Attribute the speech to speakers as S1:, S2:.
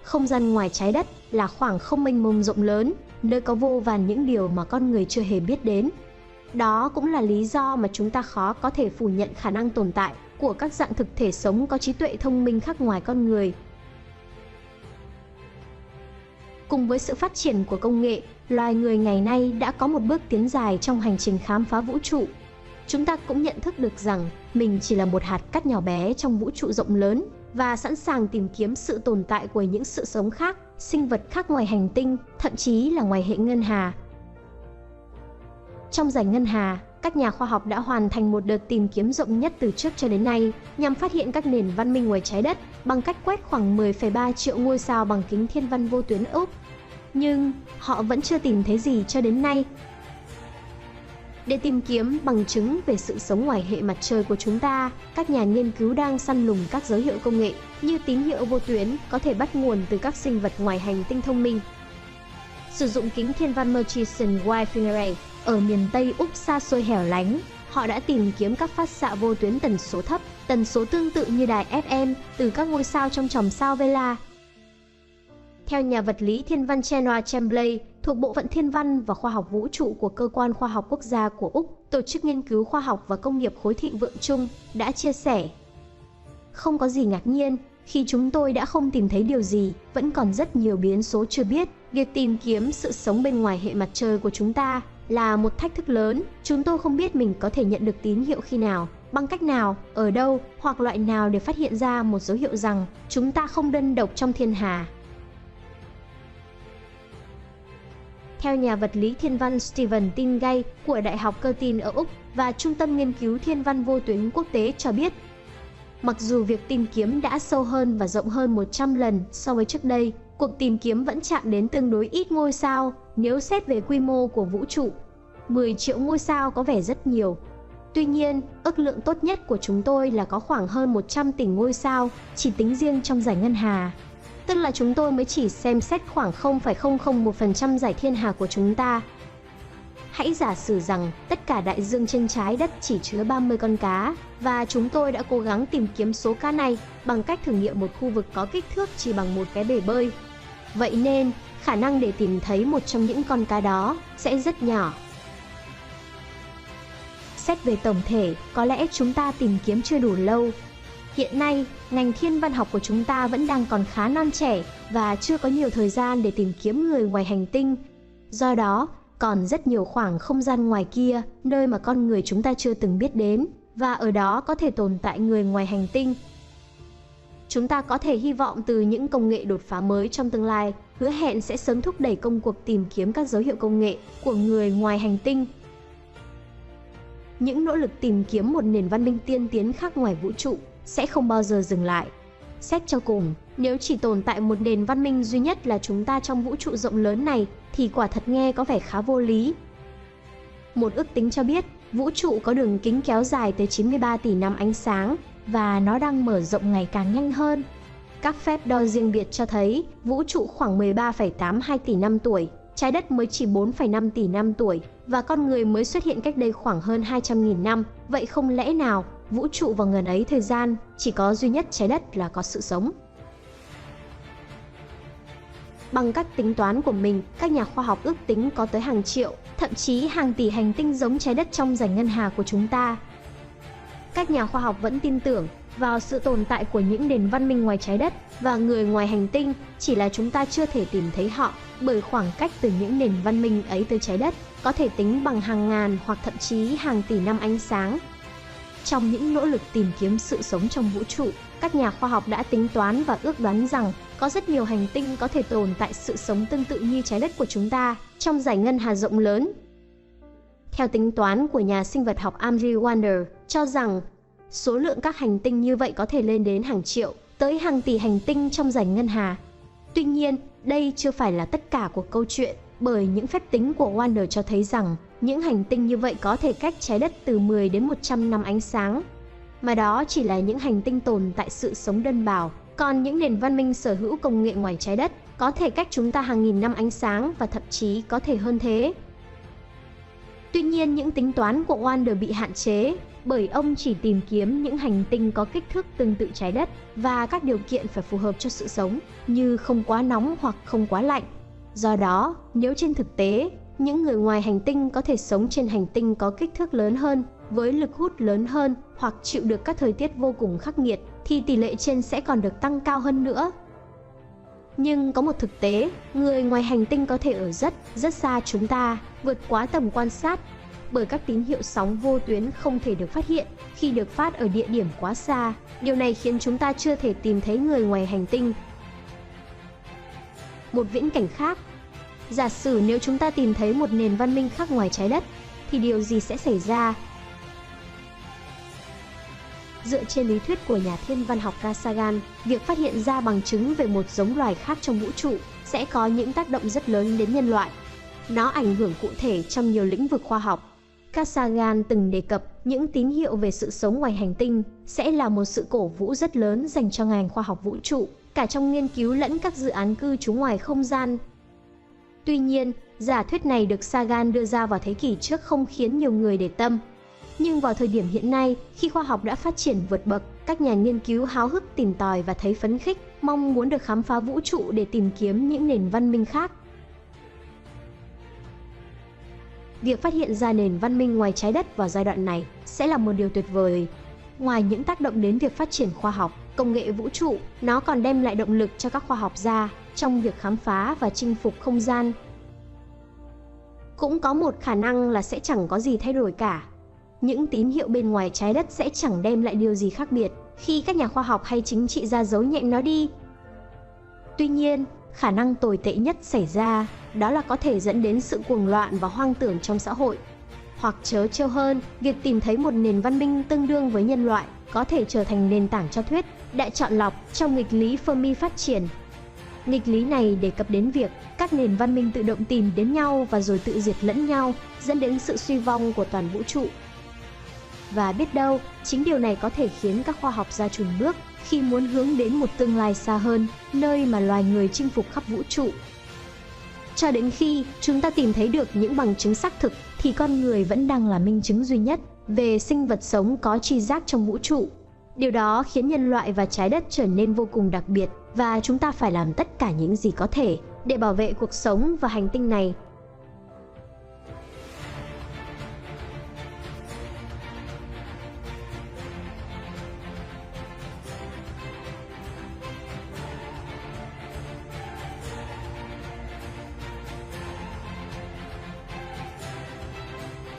S1: Không gian ngoài trái đất là khoảng không mênh mông rộng lớn, nơi có vô vàn những điều mà con người chưa hề biết đến. Đó cũng là lý do mà chúng ta khó có thể phủ nhận khả năng tồn tại của các dạng thực thể sống có trí tuệ thông minh khác ngoài con người. Cùng với sự phát triển của công nghệ, loài người ngày nay đã có một bước tiến dài trong hành trình khám phá vũ trụ. Chúng ta cũng nhận thức được rằng mình chỉ là một hạt cát nhỏ bé trong vũ trụ rộng lớn và sẵn sàng tìm kiếm sự tồn tại của những sự sống khác, sinh vật khác ngoài hành tinh, thậm chí là ngoài hệ ngân hà. Trong dải ngân hà, các nhà khoa học đã hoàn thành một đợt tìm kiếm rộng nhất từ trước cho đến nay nhằm phát hiện các nền văn minh ngoài trái đất bằng cách quét khoảng 10,3 triệu ngôi sao bằng kính thiên văn vô tuyến Úc. Nhưng họ vẫn chưa tìm thấy gì cho đến nay. Để tìm kiếm bằng chứng về sự sống ngoài hệ mặt trời của chúng ta, các nhà nghiên cứu đang săn lùng các dấu hiệu công nghệ như tín hiệu vô tuyến có thể bắt nguồn từ các sinh vật ngoài hành tinh thông minh. Sử dụng kính thiên văn Murchison Wi-Fi Array ở miền Tây Úc xa xôi hẻo lánh, họ đã tìm kiếm các phát xạ vô tuyến tần số thấp, tần số tương tự như đài FM từ các ngôi sao trong chòm sao Vela. Theo nhà vật lý thiên văn Chenwa Chamberlain thuộc Bộ phận Thiên văn và Khoa học Vũ trụ của Cơ quan Khoa học Quốc gia của Úc, Tổ chức Nghiên cứu Khoa học và Công nghiệp Khối Thịnh Vượng Chung đã chia sẻ: không có gì ngạc nhiên khi chúng tôi đã không tìm thấy điều gì, vẫn còn rất nhiều biến số chưa biết. Việc tìm kiếm sự sống bên ngoài hệ mặt trời của chúng ta là một thách thức lớn. Chúng tôi không biết mình có thể nhận được tín hiệu khi nào, bằng cách nào, ở đâu hoặc loại nào để phát hiện ra một dấu hiệu rằng chúng ta không đơn độc trong thiên hà. Theo nhà vật lý thiên văn Stephen Tingay của Đại học Curtin ở Úc và Trung tâm Nghiên cứu Thiên văn Vô tuyến Quốc tế cho biết, mặc dù việc tìm kiếm đã sâu hơn và rộng hơn 100 lần so với trước đây, cuộc tìm kiếm vẫn chạm đến tương đối ít ngôi sao nếu xét về quy mô của vũ trụ. 10 triệu ngôi sao có vẻ rất nhiều. Tuy nhiên, ước lượng tốt nhất của chúng tôi là có khoảng hơn 100 tỷ ngôi sao chỉ tính riêng trong dải ngân hà. Tức là chúng tôi mới chỉ xem xét khoảng 0,001% dải thiên hà của chúng ta. Hãy giả sử rằng tất cả đại dương trên trái đất chỉ chứa 30 con cá, và chúng tôi đã cố gắng tìm kiếm số cá này bằng cách thử nghiệm một khu vực có kích thước chỉ bằng một cái bể bơi. Vậy nên, khả năng để tìm thấy một trong những con cá đó sẽ rất nhỏ. Xét về tổng thể, có lẽ chúng ta tìm kiếm chưa đủ lâu. Hiện nay, ngành thiên văn học của chúng ta vẫn đang còn khá non trẻ và chưa có nhiều thời gian để tìm kiếm người ngoài hành tinh. Do đó, còn rất nhiều khoảng không gian ngoài kia, nơi mà con người chúng ta chưa từng biết đến, và ở đó có thể tồn tại người ngoài hành tinh. Chúng ta có thể hy vọng từ những công nghệ đột phá mới trong tương lai, hứa hẹn sẽ sớm thúc đẩy công cuộc tìm kiếm các dấu hiệu công nghệ của người ngoài hành tinh. Những nỗ lực tìm kiếm một nền văn minh tiên tiến khác ngoài vũ trụ sẽ không bao giờ dừng lại. Xét cho cùng, nếu chỉ tồn tại một nền văn minh duy nhất là chúng ta trong vũ trụ rộng lớn này thì quả thật nghe có vẻ khá vô lý. Một ước tính cho biết, vũ trụ có đường kính kéo dài tới 93 tỷ năm ánh sáng và nó đang mở rộng ngày càng nhanh hơn. Các phép đo riêng biệt cho thấy vũ trụ khoảng 13,82 tỷ năm tuổi, trái đất mới chỉ 4,5 tỷ năm tuổi và con người mới xuất hiện cách đây khoảng hơn 200.000 năm. Vậy không lẽ nào vũ trụ vào ngần ấy thời gian chỉ có duy nhất trái đất là có sự sống? Bằng cách tính toán của mình, các nhà khoa học ước tính có tới hàng triệu, thậm chí hàng tỷ hành tinh giống trái đất trong dải ngân hà của chúng ta. Các nhà khoa học vẫn tin tưởng vào sự tồn tại của những nền văn minh ngoài trái đất và người ngoài hành tinh, chỉ là chúng ta chưa thể tìm thấy họ bởi khoảng cách từ những nền văn minh ấy tới trái đất có thể tính bằng hàng ngàn hoặc thậm chí hàng tỷ năm ánh sáng. Trong những nỗ lực tìm kiếm sự sống trong vũ trụ, các nhà khoa học đã tính toán và ước đoán rằng có rất nhiều hành tinh có thể tồn tại sự sống tương tự như trái đất của chúng ta trong dải ngân hà rộng lớn. Theo tính toán của nhà sinh vật học Andrew Wander cho rằng số lượng các hành tinh như vậy có thể lên đến hàng triệu, tới hàng tỷ hành tinh trong dải ngân hà. Tuy nhiên, đây chưa phải là tất cả của câu chuyện, bởi những phép tính của Wander cho thấy rằng những hành tinh như vậy có thể cách trái đất từ 10 đến 100 năm ánh sáng. Mà đó chỉ là những hành tinh tồn tại sự sống đơn bào, còn những nền văn minh sở hữu công nghệ ngoài trái đất có thể cách chúng ta hàng nghìn năm ánh sáng và thậm chí có thể hơn thế. Tuy nhiên, những tính toán của Wander bị hạn chế bởi ông chỉ tìm kiếm những hành tinh có kích thước tương tự trái đất và các điều kiện phải phù hợp cho sự sống, như không quá nóng hoặc không quá lạnh. Do đó, nếu trên thực tế, những người ngoài hành tinh có thể sống trên hành tinh có kích thước lớn hơn, với lực hút lớn hơn hoặc chịu được các thời tiết vô cùng khắc nghiệt, thì tỷ lệ trên sẽ còn được tăng cao hơn nữa. Nhưng có một thực tế, người ngoài hành tinh có thể ở rất xa chúng ta, vượt quá tầm quan sát, bởi các tín hiệu sóng vô tuyến không thể được phát hiện khi được phát ở địa điểm quá xa. Điều này khiến chúng ta chưa thể tìm thấy người ngoài hành tinh. Một viễn cảnh khác. Giả sử nếu chúng ta tìm thấy một nền văn minh khác ngoài trái đất, thì điều gì sẽ xảy ra? Dựa trên lý thuyết của nhà thiên văn học Carl Sagan, việc phát hiện ra bằng chứng về một giống loài khác trong vũ trụ sẽ có những tác động rất lớn đến nhân loại. Nó ảnh hưởng cụ thể trong nhiều lĩnh vực khoa học. Carl Sagan từng đề cập những tín hiệu về sự sống ngoài hành tinh sẽ là một sự cổ vũ rất lớn dành cho ngành khoa học vũ trụ, cả trong nghiên cứu lẫn các dự án cư trú ngoài không gian. Tuy nhiên, giả thuyết này được Sagan đưa ra vào thế kỷ trước không khiến nhiều người để tâm. Nhưng vào thời điểm hiện nay, khi khoa học đã phát triển vượt bậc, các nhà nghiên cứu háo hức tìm tòi và thấy phấn khích, mong muốn được khám phá vũ trụ để tìm kiếm những nền văn minh khác. Việc phát hiện ra nền văn minh ngoài trái đất vào giai đoạn này sẽ là một điều tuyệt vời. Ngoài những tác động đến việc phát triển khoa học, công nghệ vũ trụ, nó còn đem lại động lực cho các khoa học gia trong việc khám phá và chinh phục không gian. Cũng có một khả năng là sẽ chẳng có gì thay đổi cả. Những tín hiệu bên ngoài trái đất sẽ chẳng đem lại điều gì khác biệt khi các nhà khoa học hay chính trị gia giấu nhẹm nó đi. Tuy nhiên, khả năng tồi tệ nhất xảy ra đó là có thể dẫn đến sự cuồng loạn và hoang tưởng trong xã hội. Hoặc trớ trêu hơn, việc tìm thấy một nền văn minh tương đương với nhân loại có thể trở thành nền tảng cho thuyết đại chọn lọc trong nghịch lý Fermi phát triển. Nghịch lý này đề cập đến việc các nền văn minh tự động tìm đến nhau và rồi tự diệt lẫn nhau, dẫn đến sự suy vong của toàn vũ trụ. Và biết đâu, chính điều này có thể khiến các khoa học gia chùn bước khi muốn hướng đến một tương lai xa hơn, nơi mà loài người chinh phục khắp vũ trụ. Cho đến khi chúng ta tìm thấy được những bằng chứng xác thực, thì con người vẫn đang là minh chứng duy nhất về sinh vật sống có tri giác trong vũ trụ. Điều đó khiến nhân loại và trái đất trở nên vô cùng đặc biệt, và chúng ta phải làm tất cả những gì có thể để bảo vệ cuộc sống và hành tinh này